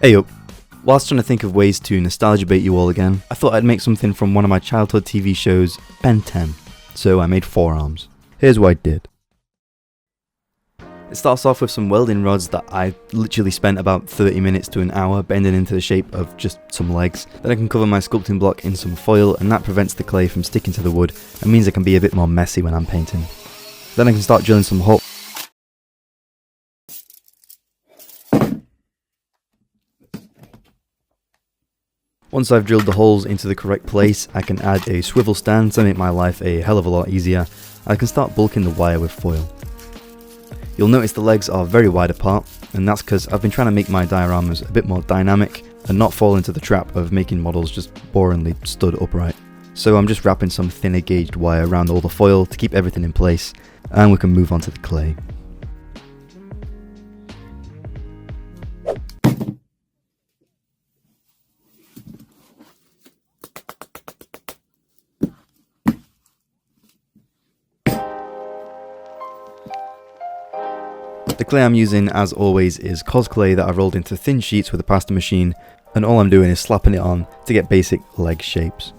Hey up, whilst trying to think of ways to nostalgia bait you all again, I thought I'd make something from one of my childhood TV shows, Ben 10. So I made forearms. Here's what I did. It starts off with some welding rods that I literally spent about 30 minutes to an hour bending into the shape of just some legs. Then I can cover my sculpting block in some foil, and that prevents the clay from sticking to the wood and means I can be a bit more messy when I'm painting. Then I can start drilling some holes. Once I've drilled the holes into the correct place, I can add a swivel stand to make my life a hell of a lot easier. I can start bulking the wire with foil. You'll notice the legs are very wide apart, and that's because I've been trying to make my dioramas a bit more dynamic and not fall into the trap of making models just boringly stood upright. So I'm just wrapping some thinner gauged wire around all the foil to keep everything in place, and we can move on to the clay. The clay I'm using, as always, is cos clay that I've rolled into thin sheets with a pasta machine, and all I'm doing is slapping it on to get basic leg shapes.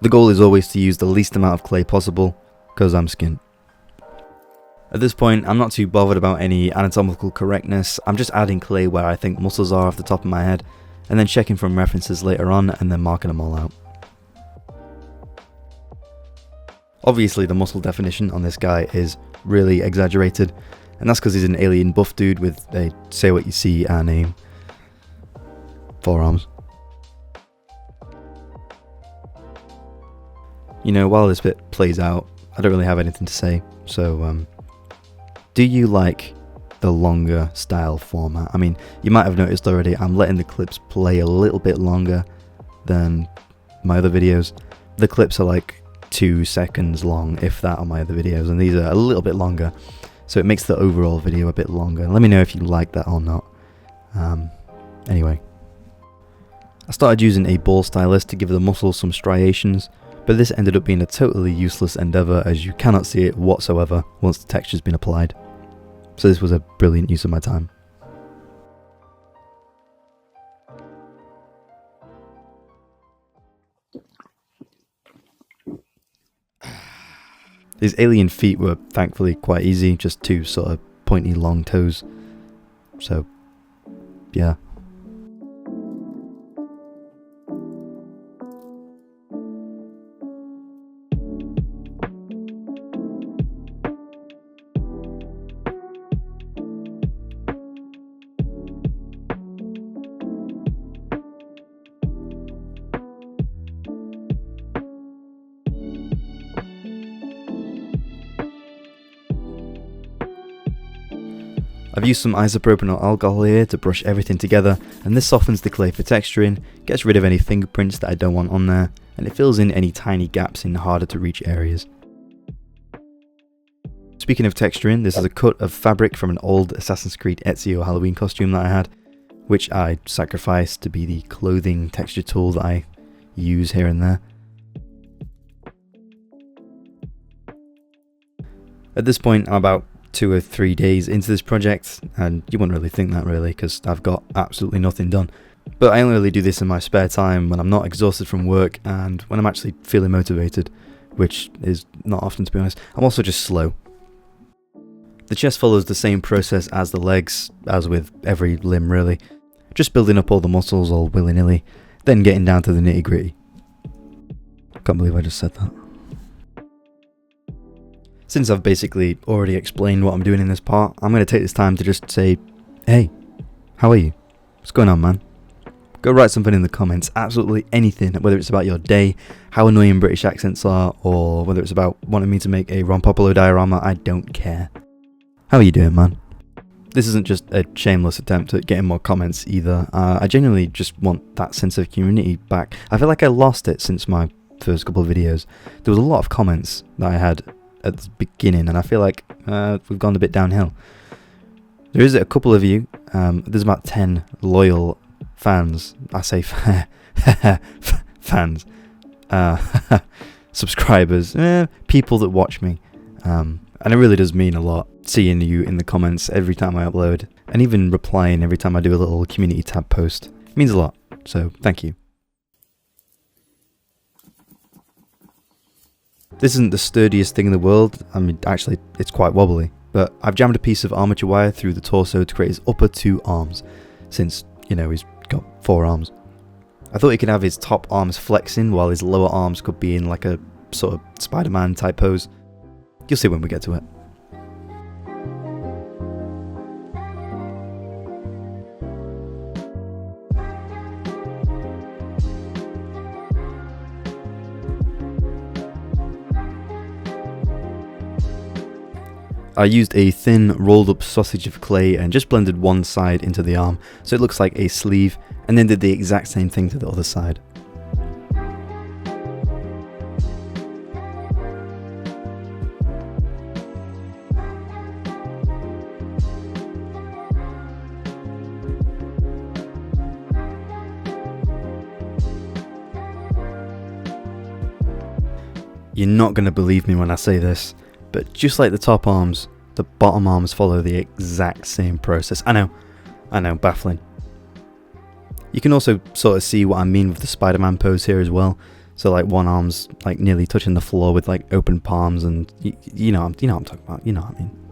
The goal is always to use the least amount of clay possible, because I'm skint. At this point, I'm not too bothered about any anatomical correctness. I'm just adding clay where I think muscles are off the top of my head, and then checking from references later on, and then marking them all out. Obviously, the muscle definition on this guy is really exaggerated, and that's because he's an alien buff dude with a say what you see and a forearms. You know, while this bit plays out, I don't really have anything to say, so do you like the longer style format? I mean, you might have noticed already, I'm letting the clips play a little bit longer than my other videos. The clips are like 2 seconds long, if that, on my other videos, and these are a little bit longer. So it makes the overall video a bit longer. Let me know if you like that or not. Anyway. I started using a ball stylus to give the muscles some striations, but this ended up being a totally useless endeavour as you cannot see it whatsoever once the texture's been applied. So this was a brilliant use of my time. These alien feet were thankfully quite easy, just 2 sort of pointy long toes. So, yeah. I've used some isopropyl alcohol here to brush everything together, and this softens the clay for texturing, gets rid of any fingerprints that I don't want on there, and it fills in any tiny gaps in harder to reach areas. Speaking of texturing, this is a cut of fabric from an old Assassin's Creed Ezio Halloween costume that I had, which I sacrificed to be the clothing texture tool that I use here and there. At this point, I'm about 2 or 3 days into this project, and you wouldn't really think that really, because I've got absolutely nothing done. But I only really do this in my spare time when I'm not exhausted from work and when I'm actually feeling motivated, which is not often, to be honest. I'm also just slow. The chest follows the same process as the legs, as with every limb really. Just building up all the muscles all willy-nilly, then getting down to the nitty-gritty. Can't believe I just said that. Since I've basically already explained what I'm doing in this part, I'm going to take this time to just say, hey, how are you? What's going on, man? Go write something in the comments, absolutely anything, whether it's about your day, how annoying British accents are, or whether it's about wanting me to make a Ron Popolo diorama, I don't care. How are you doing, man? This isn't just a shameless attempt at getting more comments either. I genuinely just want that sense of community back. I feel like I lost it since my first couple of videos. There was a lot of comments that I had at the beginning, and I feel like we've gone a bit downhill. There is a couple of you, there's about 10 loyal fans, I say fans, subscribers, people that watch me, and it really does mean a lot seeing you in the comments every time I upload. and even replying every time I do a little community tab post. It means a lot, so thank you. This isn't the sturdiest thing in the world. I mean, actually, it's quite wobbly, but I've jammed a piece of ARMature wire through the torso to create his upper 2 arms, since, you know, he's got 4 arms. I thought he could have his top arms flexing while his lower arms could be in like a sort of Spider-Man type pose. You'll see when we get to it. I used a thin rolled up sausage of clay and just blended one side into the arm so it looks like a sleeve, and then did the exact same thing to the other side. You're not going to believe me when I say this, but just like the top arms, the bottom arms follow the exact same process. I know, baffling. You can also sort of see what I mean with the Spider-Man pose here as well. So like one arm's like nearly touching the floor with like open palms, and you know what I'm talking about, you know what I mean.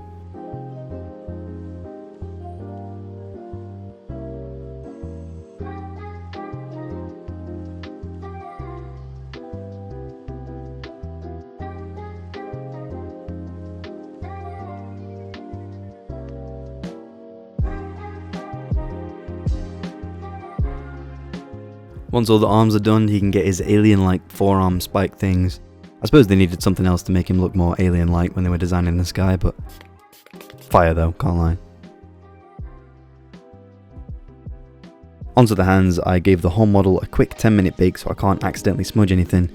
Once all the arms are done, he can get his alien-like forearm spike things. I suppose they needed something else to make him look more alien-like when they were designing this guy, but fire though, can't lie. Onto the hands, I gave the whole model a quick 10-minute bake so I can't accidentally smudge anything,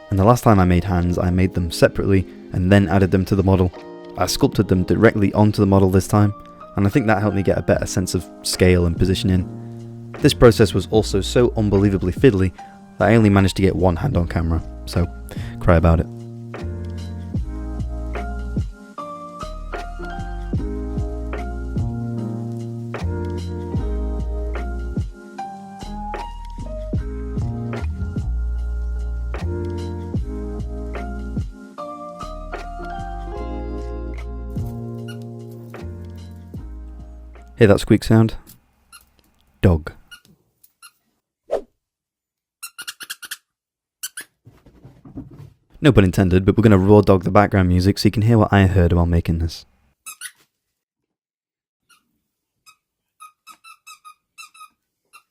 and the last time I made hands, I made them separately and then added them to the model. I sculpted them directly onto the model this time, and I think that helped me get a better sense of scale and positioning. This process was also so unbelievably fiddly that I only managed to get one hand on camera, so cry about it. Hear that squeak sound? Dog. No pun intended, but we're going to raw dog the background music so you can hear what I heard while making this.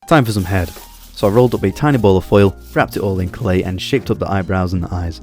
Time for some head. So I rolled up a tiny ball of foil, wrapped it all in clay and shaped up the eyebrows and the eyes.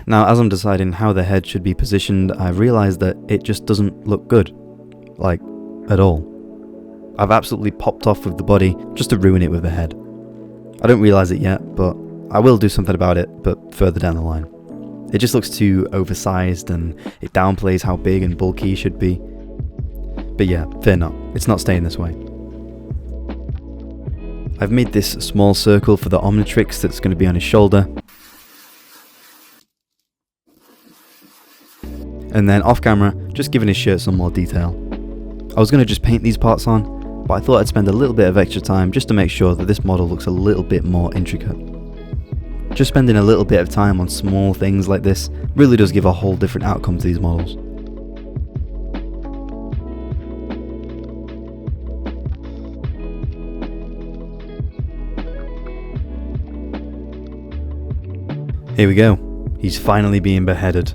Now, as I'm deciding how the head should be positioned, I realised that it just doesn't look good. Like, at all. I've absolutely popped off with the body just to ruin it with the head. I don't realise it yet, but I will do something about it, but further down the line. It just looks too oversized and it downplays how big and bulky he should be. But yeah, fear not, it's not staying this way. I've made this small circle for the Omnitrix that's going to be on his shoulder. And then off camera, just giving his shirt some more detail. I was going to just paint these parts on, but I thought I'd spend a little bit of extra time just to make sure that this model looks a little bit more intricate. Just spending a little bit of time on small things like this really does give a whole different outcome to these models. Here we go. He's finally being beheaded.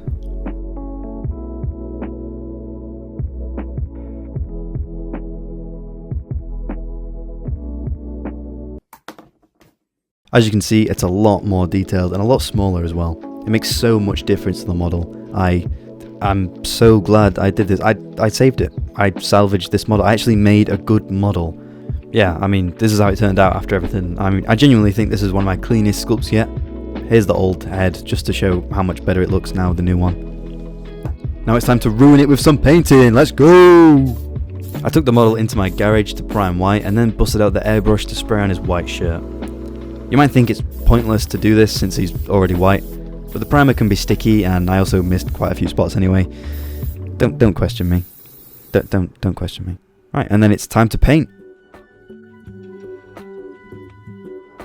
As you can see, it's a lot more detailed and a lot smaller as well. It makes so much difference to the model. I'm so glad I did this. I saved it. I salvaged this model. I actually made a good model. Yeah, I mean, this is how it turned out after everything. I mean, I genuinely think this is one of my cleanest sculpts yet. Here's the old head, just to show how much better it looks now, the new one. Now it's time to ruin it with some painting. Let's go! I took the model into my garage to prime white and then busted out the airbrush to spray on his white shirt. You might think it's pointless to do this since he's already white, but the primer can be sticky and I also missed quite a few spots anyway. Don't question me. Don't question me. Right, and then it's time to paint.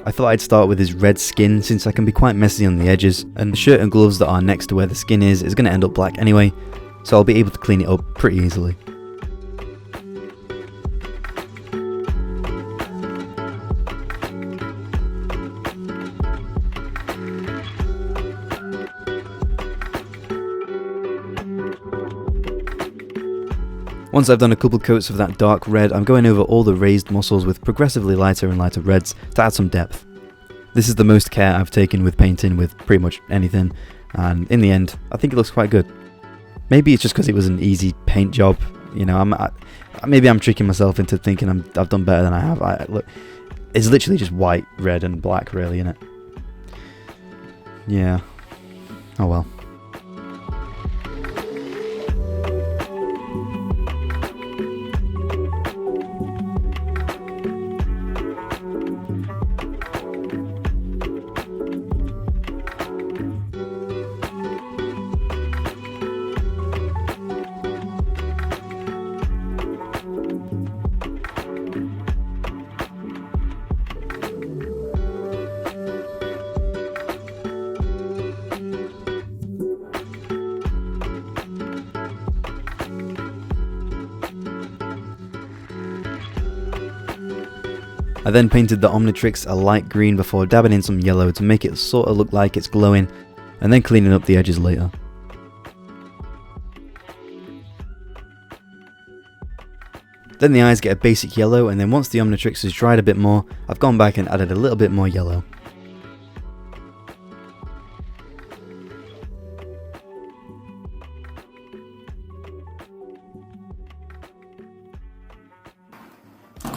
I thought I'd start with his red skin since I can be quite messy on the edges, and the shirt and gloves that are next to where the skin is going to end up black anyway, so I'll be able to clean it up pretty easily. Once I've done a couple coats of that dark red, I'm going over all the raised muscles with progressively lighter and lighter reds to add some depth. This is the most care I've taken with painting with pretty much anything, and in the end, I think it looks quite good. Maybe it's just because it was an easy paint job, you know, maybe I'm tricking myself into thinking I've done better than I have. Look, it's literally just white, red and black really, innit? Yeah, oh well. I then painted the Omnitrix a light green before dabbing in some yellow to make it sort of look like it's glowing, and then cleaning up the edges later. Then the eyes get a basic yellow, and then once the Omnitrix has dried a bit more, I've gone back and added a little bit more yellow.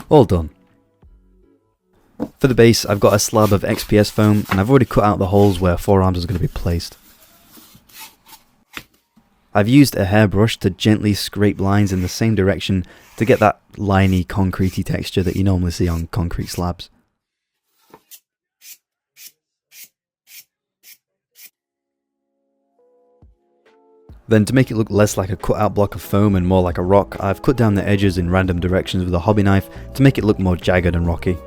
All done. For the base, I've got a slab of XPS foam, and I've already cut out the holes where forearms is going to be placed. I've used a hairbrush to gently scrape lines in the same direction to get that liney, concretey texture that you normally see on concrete slabs. Then to make it look less like a cut out block of foam and more like a rock, I've cut down the edges in random directions with a hobby knife to make it look more jagged and rocky.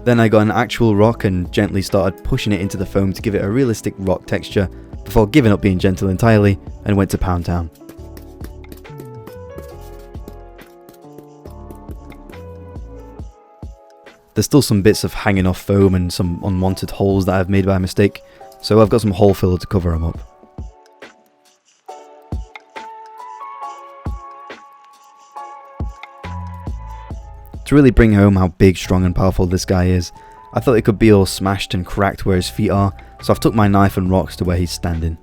Then I got an actual rock and gently started pushing it into the foam to give it a realistic rock texture before giving up being gentle entirely and went to Pound Town. There's still some bits of hanging off foam and some unwanted holes that I've made by mistake, so I've got some hole filler to cover them up. To really bring home how big, strong and powerful this guy is, I thought it could be all smashed and cracked where his feet are, so I've took my knife and rocks to where he's standing.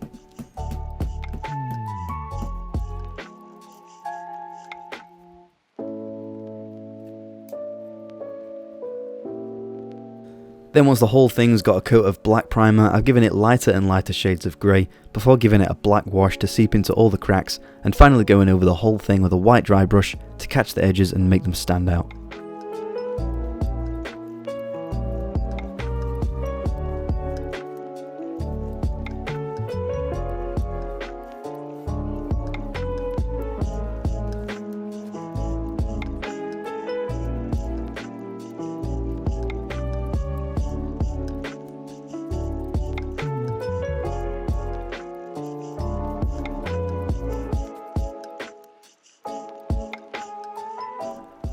Then once the whole thing's got a coat of black primer, I've given it lighter and lighter shades of grey before giving it a black wash to seep into all the cracks, and finally going over the whole thing with a white dry brush to catch the edges and make them stand out.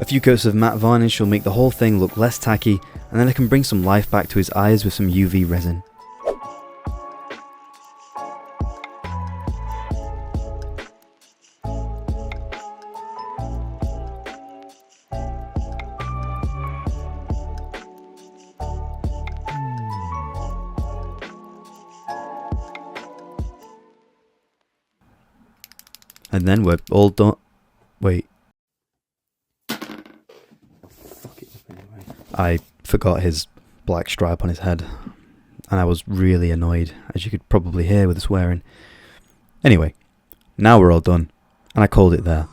A few coats of matte varnish will make the whole thing look less tacky, and then I can bring some life back to his eyes with some UV resin. And then we're all done. Wait. I forgot his black stripe on his head, and I was really annoyed, as you could probably hear with the swearing. Anyway, now we're all done, and I called it there.